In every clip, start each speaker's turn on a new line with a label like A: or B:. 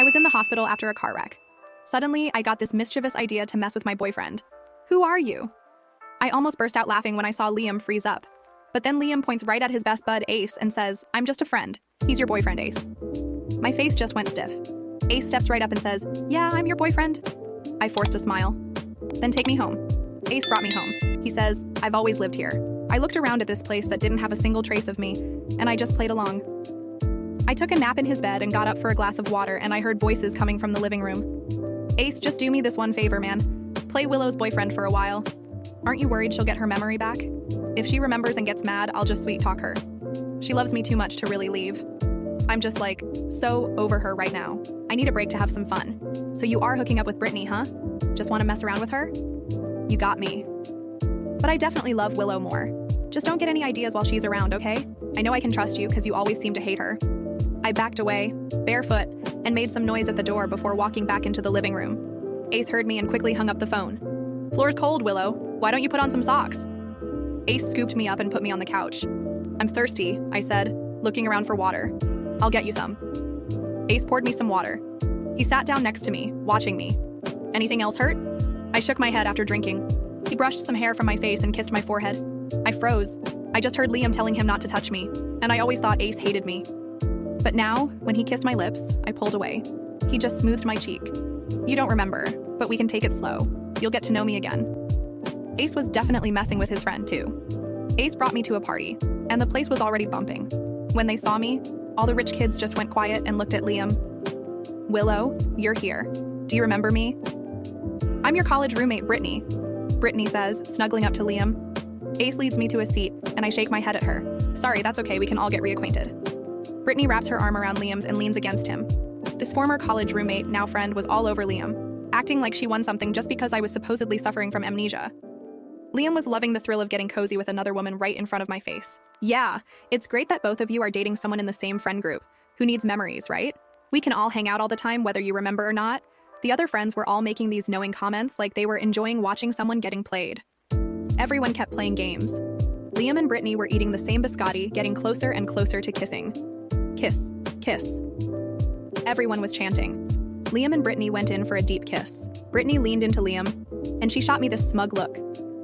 A: I was in the hospital after a car wreck. Suddenly, I got this mischievous idea to mess with my boyfriend. Who are you? I almost burst out laughing when I saw Liam freeze up. But then Liam points right at his best bud, Ace, and says, I'm just a friend. He's your boyfriend, Ace. My face just went stiff. Ace steps right up and says, yeah, I'm your boyfriend. I forced a smile. Then take me home. Ace brought me home. He says, I've always lived here. I looked around at this place that didn't have a single trace of me, and I just played along. I took a nap in his bed and got up for a glass of water, and I heard voices coming from the living room. Ace, just do me this one favor, man. Play Willow's boyfriend for a while. Aren't you worried she'll get her memory back? If she remembers and gets mad, I'll just sweet talk her. She loves me too much to really leave. I'm just like, so over her right now. I need a break to have some fun. So you are hooking up with Brittany, huh? Just want to mess around with her? You got me. But I definitely love Willow more. Just don't get any ideas while she's around, okay? I know I can trust you because you always seem to hate her. I backed away, barefoot, and made some noise at the door before walking back into the living room. Ace heard me and quickly hung up the phone. Floor's cold, Willow. Why don't you put on some socks? Ace scooped me up and put me on the couch. I'm thirsty, I said, looking around for water. I'll get you some. Ace poured me some water. He sat down next to me, watching me. Anything else hurt? I shook my head after drinking. He brushed some hair from my face and kissed my forehead. I froze. I just heard Liam telling him not to touch me, and I always thought Ace hated me. But now, when he kissed my lips, I pulled away. He just smoothed my cheek. You don't remember, but we can take it slow. You'll get to know me again. Ace was definitely messing with his friend, too. Ace brought me to a party, and the place was already bumping. When they saw me, all the rich kids just went quiet and looked at Liam. Willow, you're here. Do you remember me? I'm your college roommate, Brittany. Brittany says, snuggling up to Liam. Ace leads me to a seat, and I shake my head at her. Sorry, that's okay, we can all get reacquainted. Brittany wraps her arm around Liam's and leans against him. This former college roommate, now friend, was all over Liam, acting like she won something just because I was supposedly suffering from amnesia. Liam was loving the thrill of getting cozy with another woman right in front of my face. Yeah, it's great that both of you are dating someone in the same friend group. Who needs memories, right? We can all hang out all the time, whether you remember or not. The other friends were all making these knowing comments like they were enjoying watching someone getting played. Everyone kept playing games. Liam and Brittany were eating the same biscotti, getting closer and closer to kissing. Kiss, kiss. Everyone was chanting. Liam and Brittany went in for a deep kiss. Brittany leaned into Liam, and she shot me this smug look.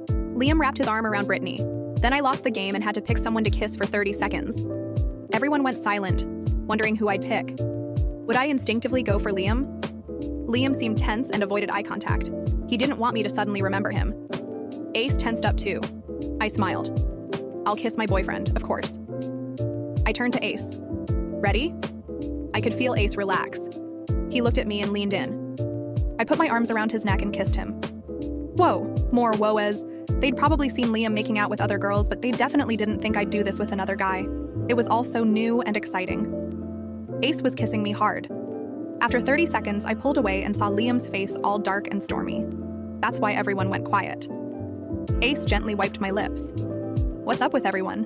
A: Liam wrapped his arm around Brittany. Then I lost the game and had to pick someone to kiss for 30 seconds. Everyone went silent, wondering who I'd pick. Would I instinctively go for Liam? Liam seemed tense and avoided eye contact. He didn't want me to suddenly remember him. Ace tensed up too. I smiled. I'll kiss my boyfriend, of course. I turned to Ace. Ready? I could feel Ace relax. He looked at me and leaned in. I put my arms around his neck and kissed him. Whoa, more whoa as. They'd probably seen Liam making out with other girls, but they definitely didn't think I'd do this with another guy. It was all so new and exciting. Ace was kissing me hard. After 30 seconds, I pulled away and saw Liam's face all dark and stormy. That's why everyone went quiet. Ace gently wiped my lips. What's up with everyone?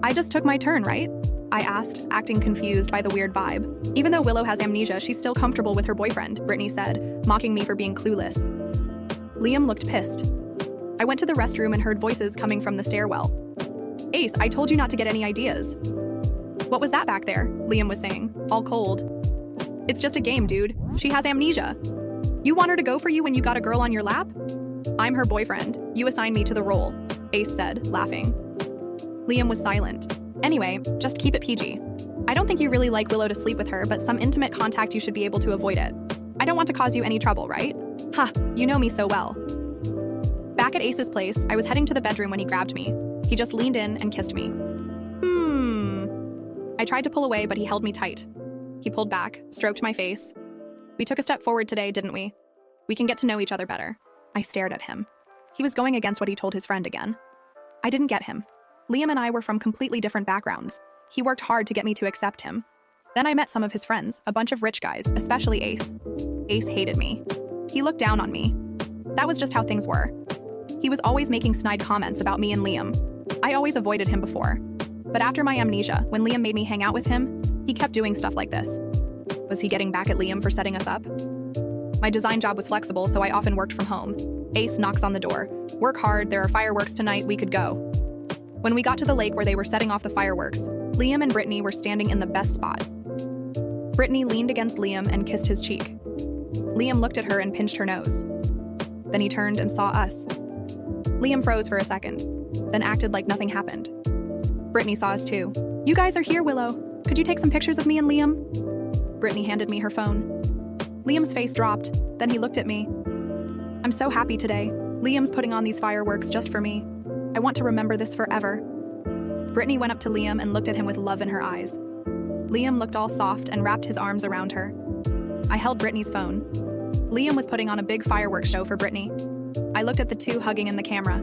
A: I just took my turn, right? I asked, acting confused by the weird vibe. Even though Willow has amnesia, she's still comfortable with her boyfriend, Brittany said, mocking me for being clueless. Liam looked pissed. I went to the restroom and heard voices coming from the stairwell. Ace, I told you not to get any ideas. What was that back there? Liam was saying, all cold. It's just a game, dude. She has amnesia. You want her to go for you when you got a girl on your lap? I'm her boyfriend. You assigned me to the role, Ace said, laughing. Liam was silent. Anyway, just keep it PG. I don't think you really like Willow to sleep with her, but some intimate contact you should be able to avoid it. I don't want to cause you any trouble, right? Ha, you know me so well. Back at Ace's place, I was heading to the bedroom when he grabbed me. He just leaned in and kissed me. I tried to pull away, but he held me tight. He pulled back, stroked my face. We took a step forward today, didn't we? We can get to know each other better. I stared at him. He was going against what he told his friend again. I didn't get him. Liam and I were from completely different backgrounds. He worked hard to get me to accept him. Then I met some of his friends, a bunch of rich guys, especially Ace. Ace hated me. He looked down on me. That was just how things were. He was always making snide comments about me and Liam. I always avoided him before. But after my amnesia, when Liam made me hang out with him, he kept doing stuff like this. Was he getting back at Liam for setting us up? My design job was flexible, so I often worked from home. Ace knocks on the door. Work hard, there are fireworks tonight, we could go. When we got to the lake where they were setting off the fireworks, Liam and Brittany were standing in the best spot. Brittany leaned against Liam and kissed his cheek. Liam looked at her and pinched her nose. Then he turned and saw us. Liam froze for a second, then acted like nothing happened. Brittany saw us too. "You guys are here, Willow. Could you take some pictures of me and Liam?" Brittany handed me her phone. Liam's face dropped, then he looked at me. "I'm so happy today. Liam's putting on these fireworks just for me. I want to remember this forever." Brittany went up to Liam and looked at him with love in her eyes. Liam looked all soft and wrapped his arms around her. I held Brittany's phone. Liam was putting on a big fireworks show for Brittany. I looked at the two hugging in the camera.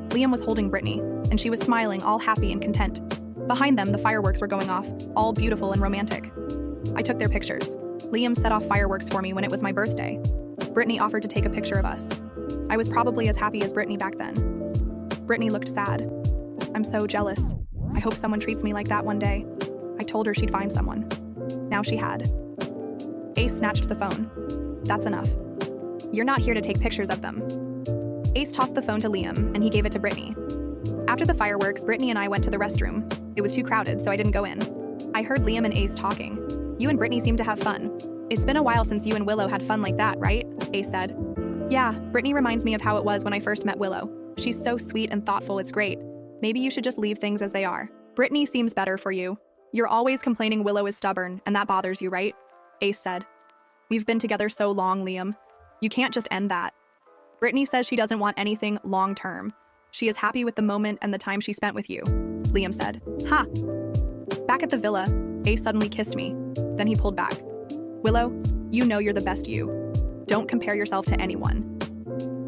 A: Liam was holding Brittany, and she was smiling, all happy and content. Behind them, the fireworks were going off, all beautiful and romantic. I took their pictures. Liam set off fireworks for me when it was my birthday. Brittany offered to take a picture of us. I was probably as happy as Brittany back then. Brittany looked sad. "I'm so jealous. I hope someone treats me like that one day." I told her she'd find someone. Now she had. Ace snatched the phone. "That's enough. You're not here to take pictures of them." Ace tossed the phone to Liam, and he gave it to Brittany. After the fireworks, Brittany and I went to the restroom. It was too crowded, so I didn't go in. I heard Liam and Ace talking. "You and Brittany seem to have fun. It's been a while since you and Willow had fun like that, right?" Ace said. "Yeah, Brittany reminds me of how it was when I first met Willow. She's so sweet and thoughtful, it's great. Maybe you should just leave things as they are. Brittany seems better for you. You're always complaining Willow is stubborn, and that bothers you, right?" Ace said. "We've been together so long, Liam. You can't just end that. Brittany says she doesn't want anything long-term. She is happy with the moment and the time she spent with you," Liam said. "Ha!" Back at the villa, Ace suddenly kissed me. Then he pulled back. "Willow, you know you're the best you. Don't compare yourself to anyone."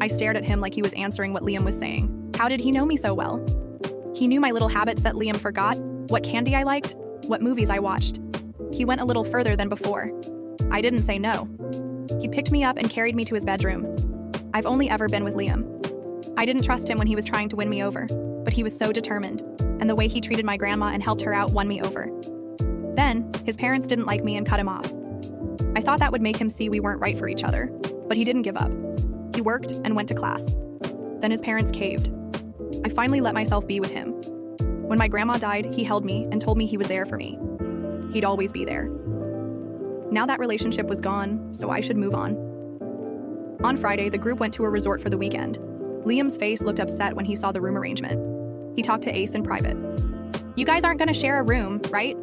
A: I stared at him like he was answering what Liam was saying. How did he know me so well? He knew my little habits that Liam forgot, what candy I liked, what movies I watched. He went a little further than before. I didn't say no. He picked me up and carried me to his bedroom. I've only ever been with Liam. I didn't trust him when he was trying to win me over, but he was so determined, and the way he treated my grandma and helped her out won me over. Then, his parents didn't like me and cut him off. I thought that would make him see we weren't right for each other, but he didn't give up. He worked and went to class. Then his parents caved. I finally let myself be with him. When my grandma died, he held me and told me he was there for me. He'd always be there. Now that relationship was gone, so I should move on. On Friday, the group went to a resort for the weekend. Liam's face looked upset when he saw the room arrangement. He talked to Ace in private. "You guys aren't gonna share a room, right?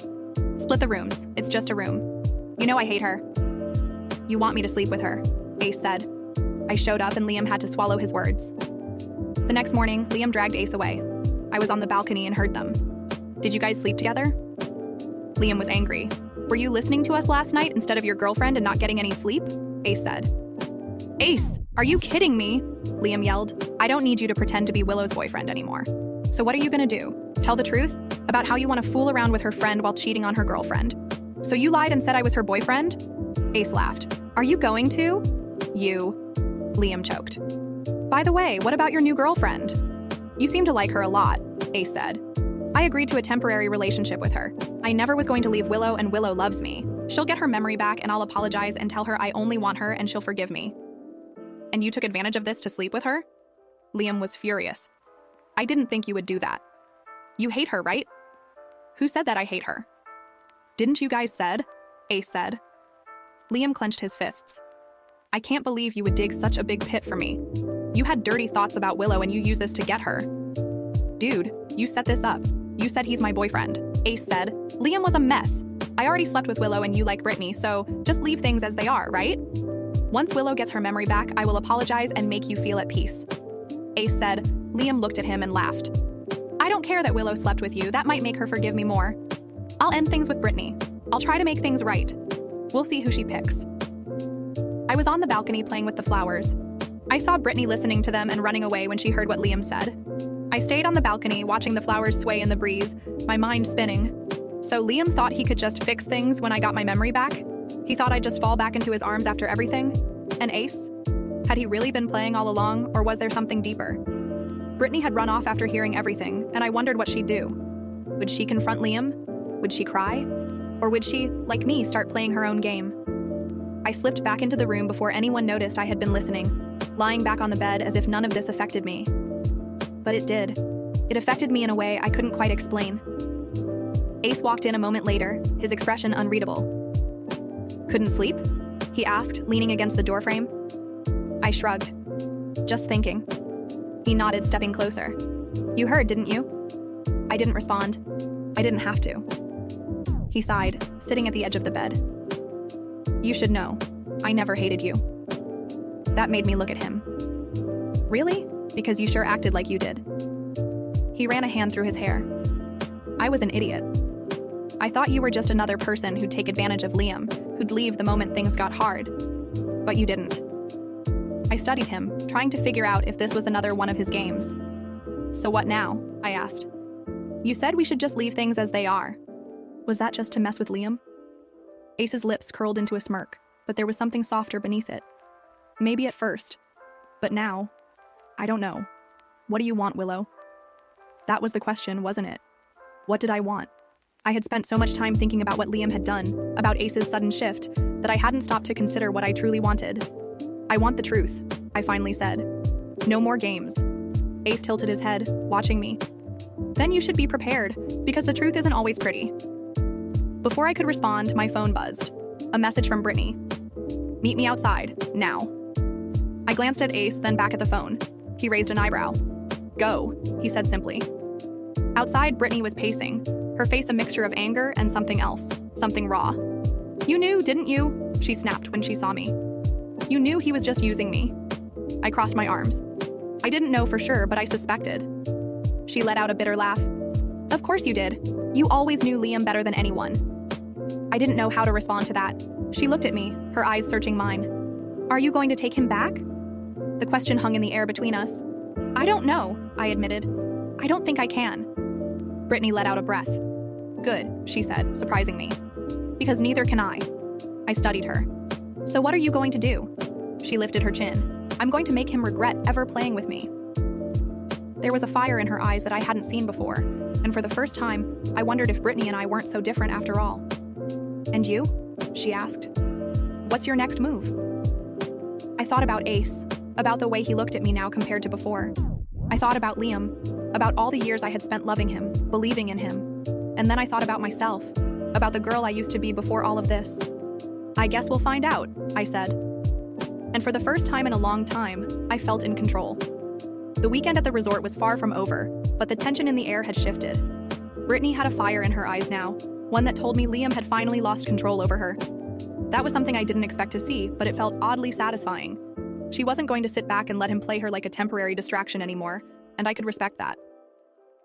A: Split the rooms. It's just a room. You know I hate her." "You want me to sleep with her," Ace said. I showed up and Liam had to swallow his words. The next morning, Liam dragged Ace away. I was on the balcony and heard them. "Did you guys sleep together?" Liam was angry. "Were you listening to us last night instead of your girlfriend and not getting any sleep?" Ace said. "Ace, are you kidding me?" Liam yelled. "I don't need you to pretend to be Willow's boyfriend anymore. So what are you gonna do? Tell the truth? About how you want to fool around with her friend while cheating on her girlfriend? So you lied and said I was her boyfriend?" Ace laughed. "Are you going to?" "You," Liam choked. "By the way, what about your new girlfriend?" "You seem to like her a lot," Ace said. "I agreed to a temporary relationship with her. I never was going to leave Willow, and Willow loves me. She'll get her memory back and I'll apologize and tell her I only want her and she'll forgive me." "And you took advantage of this to sleep with her?" Liam was furious. "I didn't think you would do that. You hate her, right?" "Who said that I hate her?" "Didn't you guys said?" Ace said. Liam clenched his fists. "I can't believe you would dig such a big pit for me. You had dirty thoughts about Willow and you used this to get her." "Dude, you set this up. You said he's my boyfriend," Ace said. "Liam was a mess. I already slept with Willow and you like Brittany, so just leave things as they are, right? Once Willow gets her memory back, I will apologize and make you feel at peace." Ace said. Liam looked at him and laughed. "I don't care that Willow slept with you. That might make her forgive me more. I'll end things with Brittany. I'll try to make things right. We'll see who she picks." I was on the balcony playing with the flowers. I saw Brittany listening to them and running away when she heard what Liam said. I stayed on the balcony watching the flowers sway in the breeze, my mind spinning. So Liam thought he could just fix things when I got my memory back? He thought I'd just fall back into his arms after everything? And Ace? Had he really been playing all along, or was there something deeper? Brittany had run off after hearing everything, and I wondered what she'd do. Would she confront Liam? Would she cry? Or would she, like me, start playing her own game? I slipped back into the room before anyone noticed I had been listening, lying back on the bed as if none of this affected me. But it did. It affected me in a way I couldn't quite explain. Ace walked in a moment later, his expression unreadable. Couldn't sleep? He asked, leaning against the doorframe. I shrugged. Just thinking. He nodded, stepping closer. You heard, didn't you? I didn't respond. I didn't have to. He sighed, sitting at the edge of the bed. You should know, I never hated you. That made me look at him. Really? Because you sure acted like you did. He ran a hand through his hair. I was an idiot. I thought you were just another person who'd take advantage of Liam, who'd leave the moment things got hard. But you didn't. I studied him, trying to figure out if this was another one of his games. So what now? I asked. You said we should just leave things as they are. Was that just to mess with Liam? Ace's lips curled into a smirk, but there was something softer beneath it. Maybe at first, but now, I don't know. What do you want, Willow? That was the question, wasn't it? What did I want? I had spent so much time thinking about what Liam had done, about Ace's sudden shift, that I hadn't stopped to consider what I truly wanted. I want the truth, I finally said. No more games. Ace tilted his head, watching me. Then you should be prepared, because the truth isn't always pretty. Before I could respond, my phone buzzed. A message from Brittany. Meet me outside, now. I glanced at Ace, then back at the phone. He raised an eyebrow. Go, he said simply. Outside, Brittany was pacing, her face a mixture of anger and something else, something raw. You knew, didn't you? She snapped when she saw me. You knew he was just using me. I crossed my arms. I didn't know for sure, but I suspected. She let out a bitter laugh. Of course you did. You always knew Liam better than anyone. I didn't know how to respond to that. She looked at me, her eyes searching mine. Are you going to take him back? The question hung in the air between us. I don't know, I admitted. I don't think I can. Brittany let out a breath. Good, she said, surprising me. Because neither can I. I studied her. So what are you going to do? She lifted her chin. I'm going to make him regret ever playing with me. There was a fire in her eyes that I hadn't seen before, and for the first time, I wondered if Brittany and I weren't so different after all. And you? She asked. What's your next move? I thought about Ace, about the way he looked at me now compared to before. I thought about Liam, about all the years I had spent loving him, believing in him. And then I thought about myself, about the girl I used to be before all of this. I guess we'll find out, I said. And for the first time in a long time, I felt in control. The weekend at the resort was far from over, but the tension in the air had shifted. Brittany had a fire in her eyes now, one that told me Liam had finally lost control over her. That was something I didn't expect to see, but it felt oddly satisfying. She wasn't going to sit back and let him play her like a temporary distraction anymore, and I could respect that.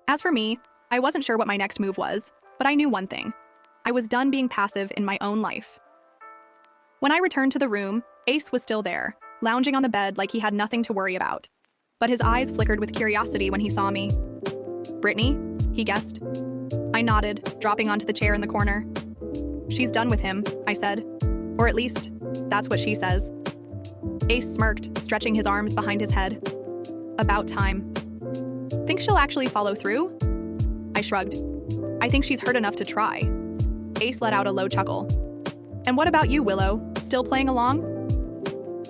A: As for me, I wasn't sure what my next move was, but I knew one thing. I was done being passive in my own life. When I returned to the room, Ace was still there, lounging on the bed like he had nothing to worry about. But his eyes flickered with curiosity when he saw me. Brittany? He guessed. I nodded, dropping onto the chair in the corner. She's done with him, I said. Or at least, that's what she says. Ace smirked, stretching his arms behind his head. About time. Think she'll actually follow through? I shrugged. I think she's hurt enough to try. Ace let out a low chuckle. And what about you, Willow? Still playing along?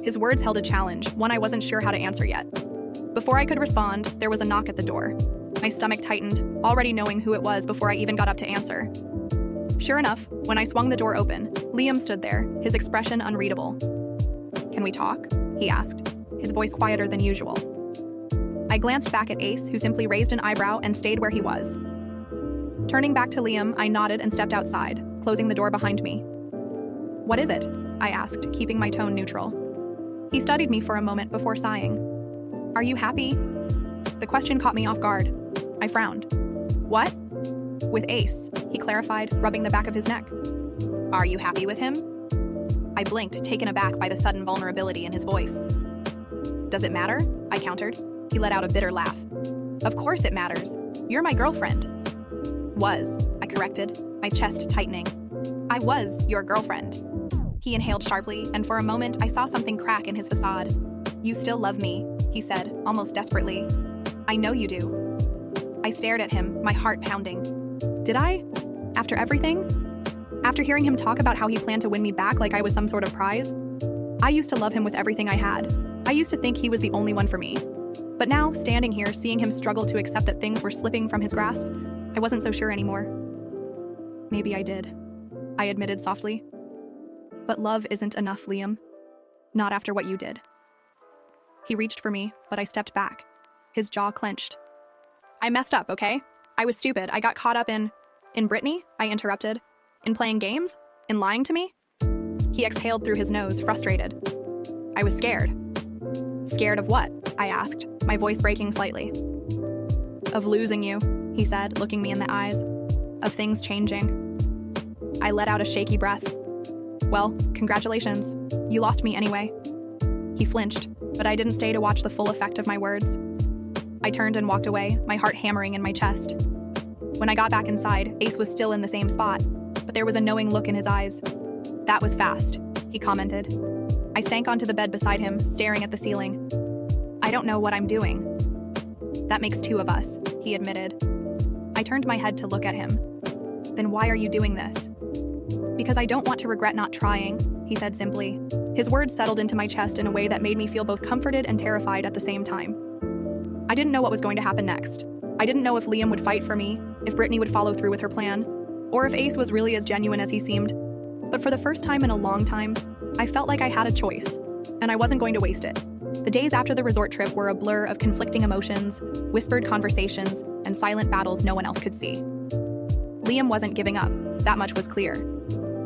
A: His words held a challenge, one I wasn't sure how to answer yet. Before I could respond, there was a knock at the door. My stomach tightened, already knowing who it was before I even got up to answer. Sure enough, when I swung the door open, Liam stood there, his expression unreadable. Can we talk? He asked, his voice quieter than usual. I glanced back at Ace, who simply raised an eyebrow and stayed where he was. Turning back to Liam, I nodded and stepped outside, closing the door behind me. What is it? I asked, keeping my tone neutral. He studied me for a moment before sighing. Are you happy? The question caught me off guard. I frowned. What? With Ace, he clarified, rubbing the back of his neck. Are you happy with him? I blinked, taken aback by the sudden vulnerability in his voice. Does it matter? I countered. He let out a bitter laugh. Of course it matters. You're my girlfriend. Was, I corrected, my chest tightening. I was your girlfriend. He inhaled sharply, and for a moment I saw something crack in his facade. You still love me, he said, almost desperately. I know you do. I stared at him, my heart pounding. Did I? After everything? After hearing him talk about how he planned to win me back like I was some sort of prize? I used to love him with everything I had. I used to think he was the only one for me. But now, standing here, seeing him struggle to accept that things were slipping from his grasp, I wasn't so sure anymore. Maybe I did, I admitted softly. But love isn't enough, Liam. Not after what you did. He reached for me, but I stepped back. His jaw clenched. I messed up, okay? I was stupid. I got caught up in Brittany? I interrupted. In playing games? In lying to me? He exhaled through his nose, frustrated. I was scared. Scared of what? I asked, my voice breaking slightly. Of losing you, he said, looking me in the eyes. Of things changing. I let out a shaky breath. Well, congratulations. You lost me anyway. He flinched, but I didn't stay to watch the full effect of my words. I turned and walked away, my heart hammering in my chest. When I got back inside, Ace was still in the same spot, but there was a knowing look in his eyes. That was fast, he commented. I sank onto the bed beside him, staring at the ceiling. I don't know what I'm doing. That makes two of us, he admitted. I turned my head to look at him. Then why are you doing this? Because I don't want to regret not trying, he said simply. His words settled into my chest in a way that made me feel both comforted and terrified at the same time. I didn't know what was going to happen next. I didn't know if Liam would fight for me, if Brittany would follow through with her plan, or if Ace was really as genuine as he seemed. But for the first time in a long time, I felt like I had a choice, and I wasn't going to waste it. The days after the resort trip were a blur of conflicting emotions, whispered conversations, and silent battles no one else could see. Liam wasn't giving up, that much was clear.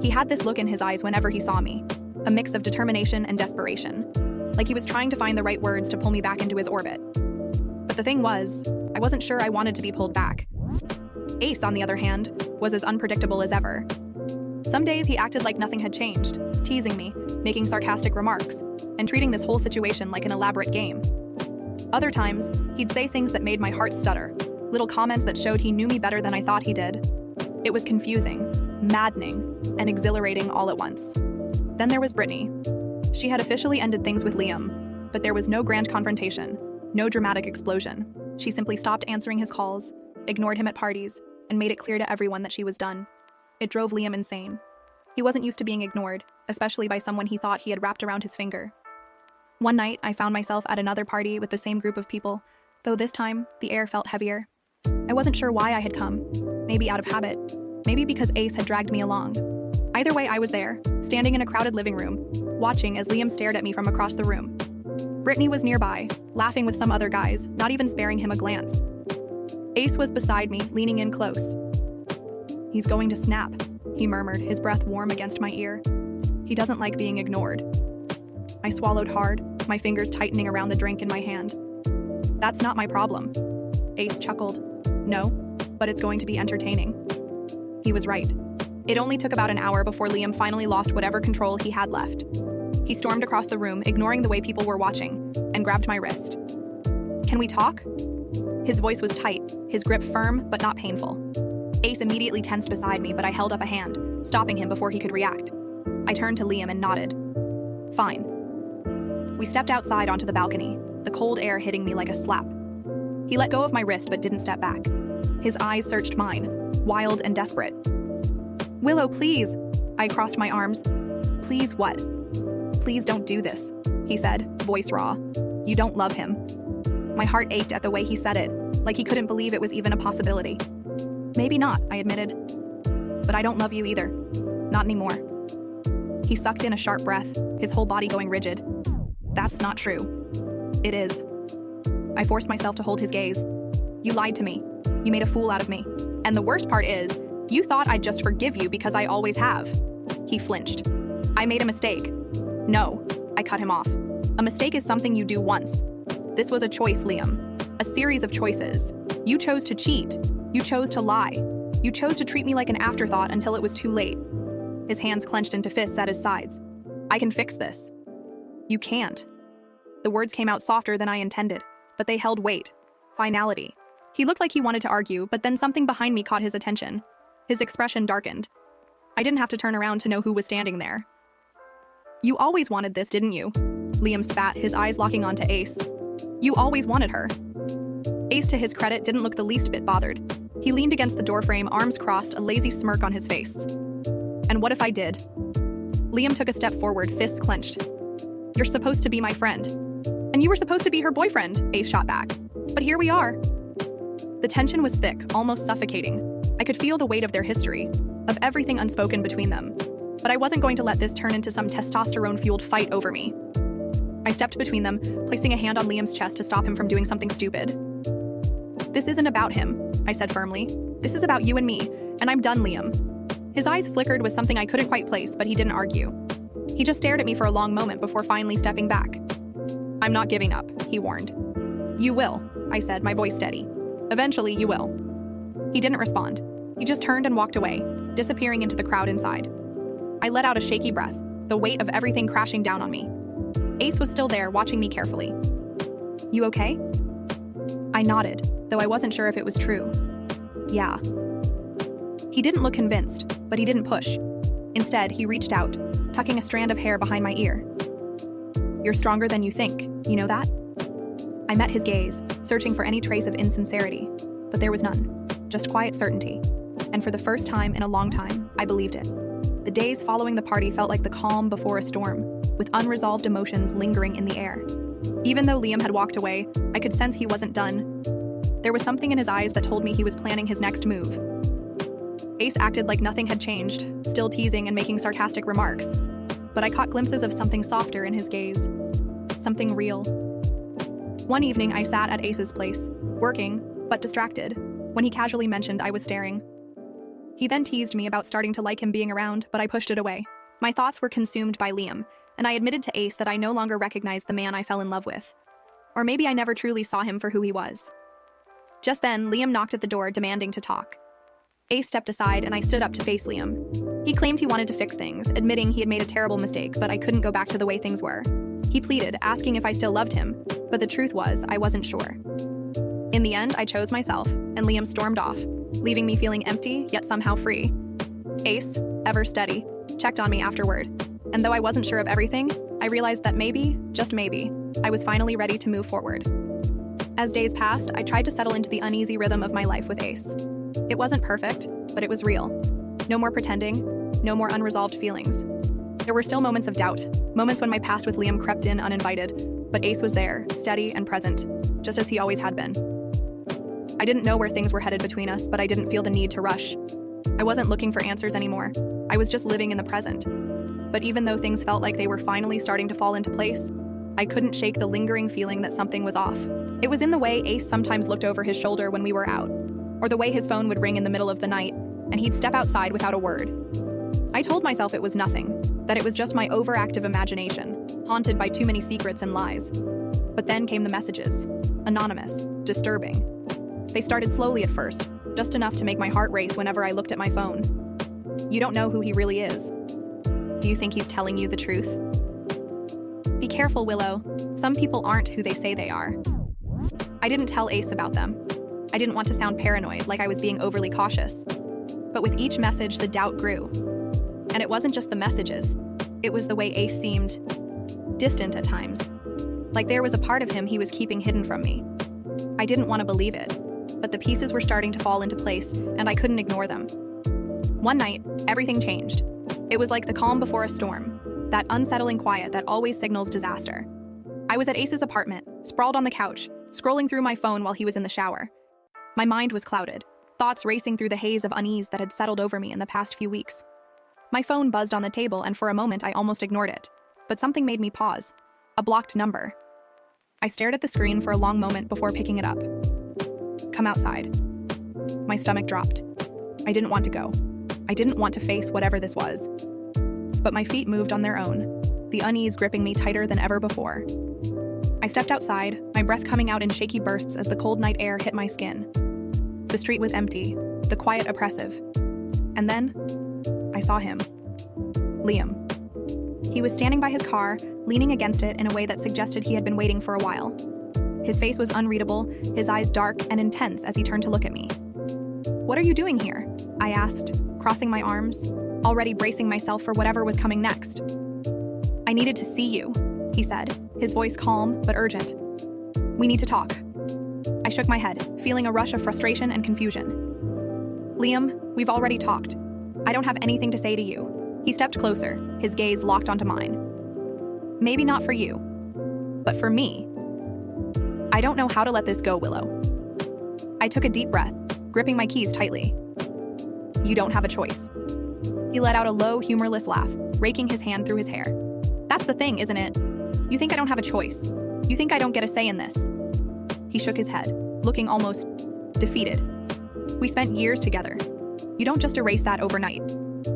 A: He had this look in his eyes whenever he saw me, a mix of determination and desperation, like he was trying to find the right words to pull me back into his orbit. But the thing was, I wasn't sure I wanted to be pulled back. Ace, on the other hand, was as unpredictable as ever. Some days he acted like nothing had changed, teasing me, making sarcastic remarks, and treating this whole situation like an elaborate game. Other times, he'd say things that made my heart stutter, little comments that showed he knew me better than I thought he did. It was confusing, maddening, and exhilarating all at once. Then there was Brittany. She had officially ended things with Liam, but there was no grand confrontation, no dramatic explosion. She simply stopped answering his calls, ignored him at parties, and made it clear to everyone that she was done. It drove Liam insane. He wasn't used to being ignored, especially by someone he thought he had wrapped around his finger. One night, I found myself at another party with the same group of people, though this time, the air felt heavier. I wasn't sure why I had come, maybe out of habit, maybe because Ace had dragged me along. Either way, I was there, standing in a crowded living room, watching as Liam stared at me from across the room. Brittany was nearby, laughing with some other guys, not even sparing him a glance. Ace was beside me, leaning in close. He's going to snap, he murmured, his breath warm against my ear. He doesn't like being ignored. I swallowed hard, my fingers tightening around the drink in my hand. That's not my problem. Ace chuckled. No, but it's going to be entertaining. He was right. It only took about an hour before Liam finally lost whatever control he had left. He stormed across the room, ignoring the way people were watching, and grabbed my wrist. Can we talk? His voice was tight, his grip firm, but not painful. Ace immediately tensed beside me, but I held up a hand, stopping him before he could react. I turned to Liam and nodded. Fine. We stepped outside onto the balcony, the cold air hitting me like a slap. He let go of my wrist but didn't step back. His eyes searched mine, wild and desperate. Willow, please! I crossed my arms. Please what? Please don't do this, he said, voice raw. You don't love him. My heart ached at the way he said it, like he couldn't believe it was even a possibility. Maybe not, I admitted. But I don't love you either. Not anymore. He sucked in a sharp breath, his whole body going rigid. That's not true. It is. I forced myself to hold his gaze. You lied to me. You made a fool out of me. And the worst part is, you thought I'd just forgive you because I always have. He flinched. I made a mistake. No, I cut him off. A mistake is something you do once. This was a choice, Liam. A series of choices. You chose to cheat. You chose to lie. You chose to treat me like an afterthought until it was too late. His hands clenched into fists at his sides. I can fix this. You can't. The words came out softer than I intended, but they held weight. Finality. He looked like he wanted to argue, but then something behind me caught his attention. His expression darkened. I didn't have to turn around to know who was standing there. You always wanted this, didn't you? Liam spat, his eyes locking onto Ace. You always wanted her. Ace, to his credit, didn't look the least bit bothered. He leaned against the doorframe, arms crossed, a lazy smirk on his face. And what if I did? Liam took a step forward, fists clenched. You're supposed to be my friend. And you were supposed to be her boyfriend, Ace shot back. But here we are. The tension was thick, almost suffocating. I could feel the weight of their history, of everything unspoken between them. but I wasn't going to let this turn into some testosterone-fueled fight over me. I stepped between them, placing a hand on Liam's chest to stop him from doing something stupid. "This isn't about him," I said firmly. "This is about you and me, and I'm done, Liam." His eyes flickered with something I couldn't quite place, but he didn't argue. He just stared at me for a long moment before finally stepping back. "I'm not giving up," he warned. "You will," I said, my voice steady. "Eventually, you will." He didn't respond. He just turned and walked away, disappearing into the crowd inside. I let out a shaky breath, the weight of everything crashing down on me. Ace was still there, watching me carefully. "You okay?" I nodded, though I wasn't sure if it was true. "Yeah." He didn't look convinced, but he didn't push. Instead, he reached out, tucking a strand of hair behind my ear. "You're stronger than you think, you know that?" I met his gaze, searching for any trace of insincerity, but there was none, just quiet certainty. And for the first time in a long time, I believed it. The days following the party felt like the calm before a storm, with unresolved emotions lingering in the air. Even though Liam had walked away, I could sense he wasn't done. There was something in his eyes that told me he was planning his next move. Ace acted like nothing had changed, still teasing and making sarcastic remarks. But I caught glimpses of something softer in his gaze. Something real. One evening, I sat at Ace's place, working, but distracted, when he casually mentioned I was staring. He then teased me about starting to like him being around, but I pushed it away. My thoughts were consumed by Liam, and I admitted to Ace that I no longer recognized the man I fell in love with. Or maybe I never truly saw him for who he was. Just then, Liam knocked at the door, demanding to talk. Ace stepped aside, and I stood up to face Liam. He claimed he wanted to fix things, admitting he had made a terrible mistake, but I couldn't go back to the way things were. He pleaded, asking if I still loved him, but the truth was, I wasn't sure. In the end, I chose myself, and Liam stormed off, leaving me feeling empty, yet somehow free. Ace, ever steady, checked on me afterward, and though I wasn't sure of everything, I realized that maybe, just maybe, I was finally ready to move forward. As days passed, I tried to settle into the uneasy rhythm of my life with Ace. It wasn't perfect, but it was real. No more pretending, no more unresolved feelings. There were still moments of doubt, moments when my past with Liam crept in uninvited, but Ace was there, steady and present, just as he always had been. I didn't know where things were headed between us, but I didn't feel the need to rush. I wasn't looking for answers anymore. I was just living in the present. But even though things felt like they were finally starting to fall into place, I couldn't shake the lingering feeling that something was off. It was in the way Ace sometimes looked over his shoulder when we were out, or the way his phone would ring in the middle of the night, and he'd step outside without a word. I told myself it was nothing, that it was just my overactive imagination, haunted by too many secrets and lies. But then came the messages. Anonymous, disturbing. They started slowly at first, just enough to make my heart race whenever I looked at my phone. You don't know who he really is. Do you think he's telling you the truth? Be careful, Willow. Some people aren't who they say they are. I didn't tell Ace about them. I didn't want to sound paranoid, like I was being overly cautious. But with each message, the doubt grew. And it wasn't just the messages. It was the way Ace seemed distant at times. Like there was a part of him he was keeping hidden from me. I didn't want to believe it, but the pieces were starting to fall into place, and I couldn't ignore them. One night, everything changed. It was like the calm before a storm, that unsettling quiet that always signals disaster. I was at Ace's apartment, sprawled on the couch, scrolling through my phone while he was in the shower. My mind was clouded, thoughts racing through the haze of unease that had settled over me in the past few weeks. My phone buzzed on the table, and for a moment I almost ignored it, but something made me pause. A blocked number. I stared at the screen for a long moment before picking it up. Come outside. My stomach dropped. I didn't want to go. I didn't want to face whatever this was. But my feet moved on their own, the unease gripping me tighter than ever before. I stepped outside, my breath coming out in shaky bursts as the cold night air hit my skin. The street was empty, the quiet oppressive. And then, I saw him. Liam. He was standing by his car, leaning against it in a way that suggested he had been waiting for a while. His face was unreadable, his eyes dark and intense as he turned to look at me. "What are you doing here?" I asked, crossing my arms, already bracing myself for whatever was coming next. "I needed to see you," he said, his voice calm but urgent. "We need to talk." I shook my head, feeling a rush of frustration and confusion. "Liam, we've already talked. I don't have anything to say to you." He stepped closer, his gaze locked onto mine. "Maybe not for you, but for me. I don't know how to let this go, Willow." I took a deep breath, gripping my keys tightly. "You don't have a choice." He let out a low, humorless laugh, raking his hand through his hair. That's the thing, isn't it? You think I don't have a choice. You think I don't get a say in this. He shook his head, looking almost defeated. We spent years together. You don't just erase that overnight.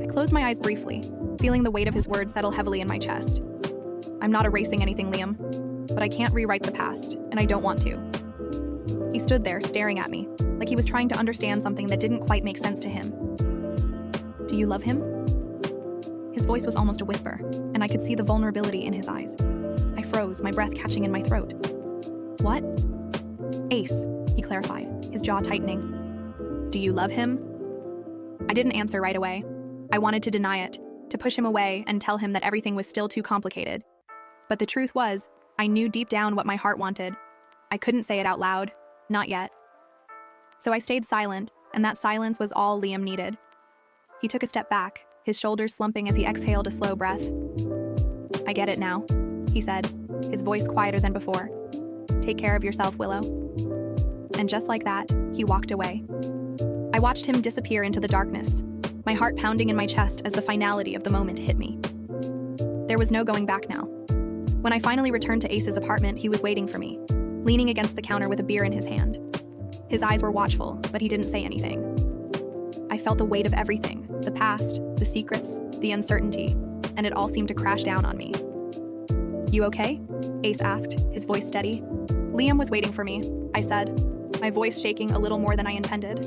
A: I closed my eyes briefly, feeling the weight of his words settle heavily in my chest. I'm not erasing anything, Liam, but I can't rewrite the past, and I don't want to. He stood there, staring at me, like he was trying to understand something that didn't quite make sense to him. Do you love him? His voice was almost a whisper, and I could see the vulnerability in his eyes. I froze, my breath catching in my throat. What? Ace, he clarified, his jaw tightening. Do you love him? I didn't answer right away. I wanted to deny it, to push him away and tell him that everything was still too complicated. But the truth was, I knew deep down what my heart wanted. I couldn't say it out loud, not yet. So I stayed silent, and that silence was all Liam needed. He took a step back, his shoulders slumping as he exhaled a slow breath. I get it now, he said, his voice quieter than before. Take care of yourself, Willow. And just like that, he walked away. I watched him disappear into the darkness, my heart pounding in my chest as the finality of the moment hit me. There was no going back now. When I finally returned to Ace's apartment, he was waiting for me, leaning against the counter with a beer in his hand. His eyes were watchful, but he didn't say anything. I felt the weight of everything, the past, the secrets, the uncertainty, and it all seemed to crash down on me. You okay? Ace asked, his voice steady. Liam was waiting for me, I said, my voice shaking a little more than I intended.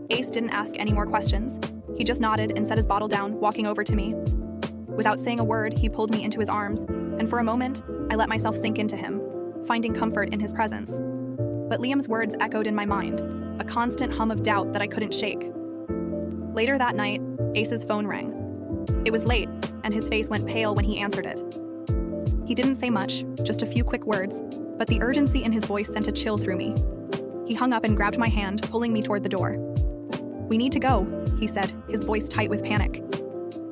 A: Ace didn't ask any more questions. He just nodded and set his bottle down, walking over to me. Without saying a word, he pulled me into his arms, and for a moment, I let myself sink into him, finding comfort in his presence. But Liam's words echoed in my mind, a constant hum of doubt that I couldn't shake. Later that night, Ace's phone rang. It was late, and his face went pale when he answered it. He didn't say much, just a few quick words, but the urgency in his voice sent a chill through me. He hung up and grabbed my hand, pulling me toward the door. We need to go, he said, his voice tight with panic.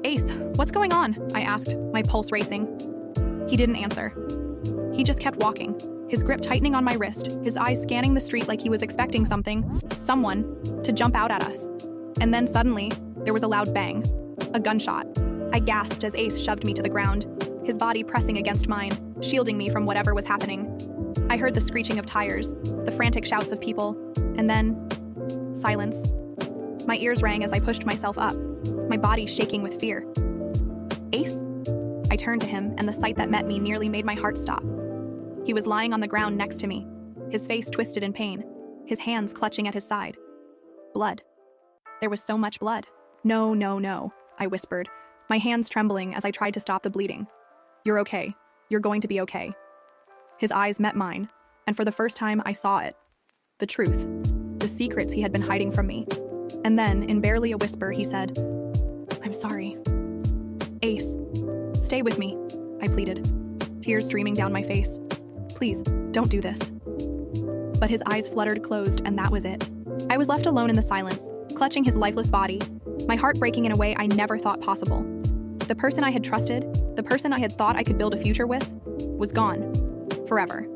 A: Ace, what's going on? I asked, my pulse racing. He didn't answer. He just kept walking, his grip tightening on my wrist, his eyes scanning the street like he was expecting someone, to jump out at us. And then suddenly, there was a loud bang, a gunshot. I gasped as Ace shoved me to the ground, his body pressing against mine, shielding me from whatever was happening. I heard the screeching of tires, the frantic shouts of people, and then silence. My ears rang as I pushed myself up, my body shaking with fear. Ace? I turned to him, and the sight that met me nearly made my heart stop. He was lying on the ground next to me, his face twisted in pain, his hands clutching at his side. Blood. There was so much blood. No, no, no, I whispered, my hands trembling as I tried to stop the bleeding. You're okay. You're going to be okay. His eyes met mine, and for the first time I saw it. The truth. The secrets he had been hiding from me. And then, in barely a whisper, he said, I'm sorry. Ace, stay with me, I pleaded, tears streaming down my face. Please, don't do this. But his eyes fluttered closed, and that was it. I was left alone in the silence, clutching his lifeless body, my heart breaking in a way I never thought possible. The person I had trusted, the person I had thought I could build a future with, was gone. Forever.